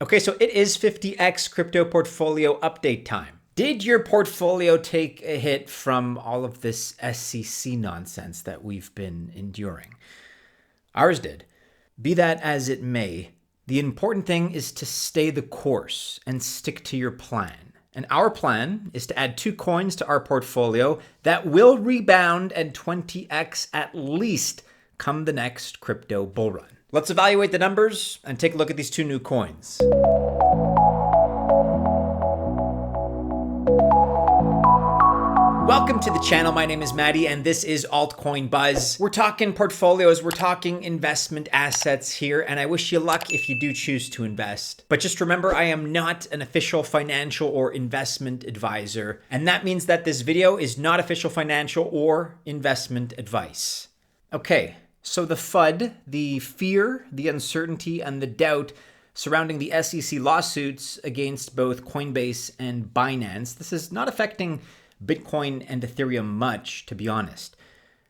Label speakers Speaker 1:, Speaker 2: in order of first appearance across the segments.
Speaker 1: Okay, so it is 50x crypto portfolio update time. Did your portfolio take a hit from all of this SEC nonsense that we've been enduring? Ours did. Be that as it may, the important thing is to stay the course and stick to your plan. And our plan is to add 2 coins to our portfolio that will rebound and 20x at least come the next crypto bull run. Let's evaluate the numbers and take a look at these 2 new coins. Welcome to the channel. My name is Maddie and this is Altcoin Buzz. We're talking portfolios, we're talking investment assets here, and I wish you luck if you do choose to invest. But just remember, I am not an official financial or investment advisor, and that means that this video is not official financial or investment advice. Okay, so the FUD, the fear, the uncertainty, and the doubt surrounding the SEC lawsuits against both Coinbase and Binance, this is not affecting Bitcoin and Ethereum much, to be honest.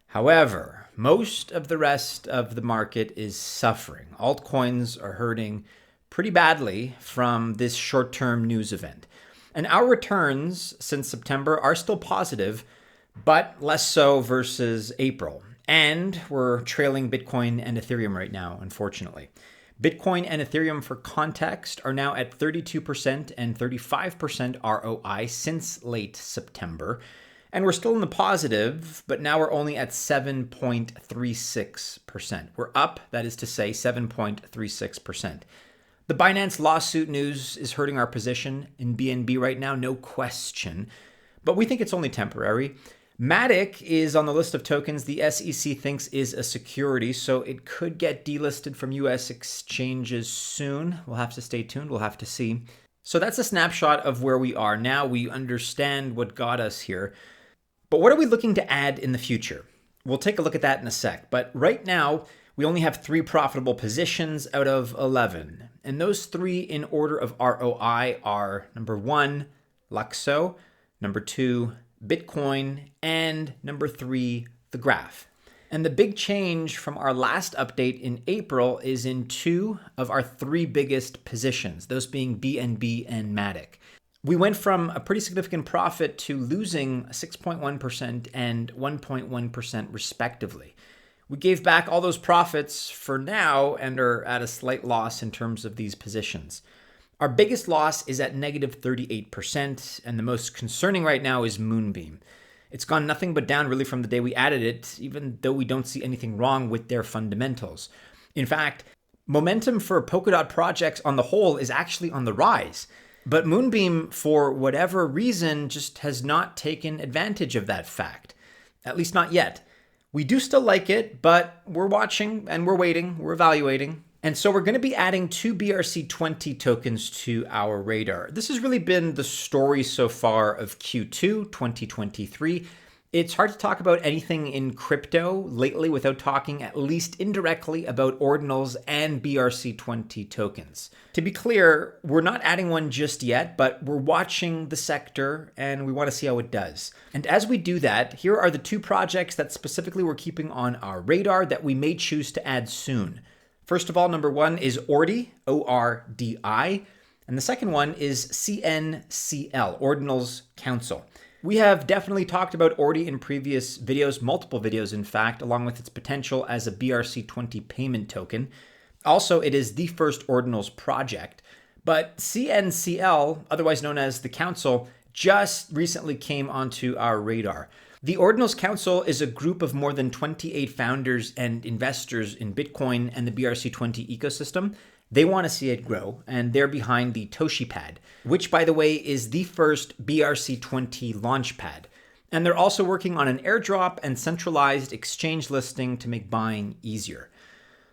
Speaker 1: However, most of the rest of the market is suffering. Altcoins are hurting pretty badly from this short-term news event. And our returns since September are still positive, but less so versus April. And we're trailing Bitcoin and Ethereum right now, unfortunately. Bitcoin and Ethereum, for context, are now at 32% and 35% ROI since late September. And we're still in the positive, but now we're only at 7.36%. We're up, that is to say, 7.36%. The Binance lawsuit news is hurting our position in BNB right now, no question. But we think it's only temporary. Matic is on the list of tokens the SEC thinks is a security, so it could get delisted from US exchanges soon. We'll have to stay tuned. We'll have to see. So that's a snapshot of where we are now. We understand what got us here. But what are we looking to add in the future? We'll take a look at that in a sec. But right now, we only have 3 profitable positions out of 11. And those 3 in order of ROI are number 1, Luxo, number 2, Bitcoin, and number 3, the graph. And the big change from our last update in April is in 2 of our 3 biggest positions, those being BNB and Matic. We went from a pretty significant profit to losing 6.1% and 1.1% respectively. We gave back all those profits for now and are at a slight loss in terms of these positions. Our biggest loss is at negative 38%, and the most concerning right now is Moonbeam. It's gone nothing but down really from the day we added it, even though we don't see anything wrong with their fundamentals. In fact, momentum for Polkadot projects on the whole is actually on the rise. But Moonbeam, for whatever reason, just has not taken advantage of that fact. At least not yet. We do still like it, but we're watching and we're waiting, we're evaluating. And so we're going to be adding 2 BRC20 tokens to our radar. This has really been the story so far of Q2 2023. It's hard to talk about anything in crypto lately without talking at least indirectly about Ordinals and BRC20 tokens. To be clear, we're not adding one just yet, but we're watching the sector and we want to see how it does. And as we do that, here are the 2 projects that specifically we're keeping on our radar that we may choose to add soon. First of all, number 1 is Ordi, O-R-D-I, and the second one is CNCL, Ordinals Council. We have definitely talked about Ordi in previous videos, multiple videos in fact, along with its potential as a BRC20 payment token. Also, it is the first Ordinals project, but CNCL, otherwise known as the Council, just recently came onto our radar. The Ordinals Council is a group of more than 28 founders and investors in Bitcoin and the BRC20 ecosystem. They want to see it grow, and they're behind the ToshiPad, which, by the way, is the first BRC20 launchpad. And they're also working on an airdrop and centralized exchange listing to make buying easier.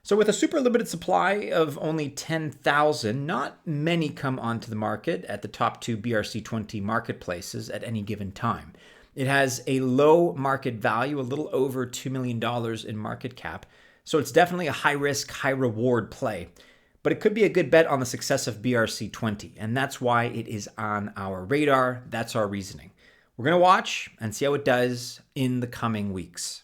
Speaker 1: So with a super limited supply of only 10,000, not many come onto the market at the top 2 BRC20 marketplaces at any given time. It has a low market value, a little over $2 million in market cap. So it's definitely a high risk, high reward play. But it could be a good bet on the success of BRC20. And that's why it is on our radar. That's our reasoning. We're going to watch and see how it does in the coming weeks.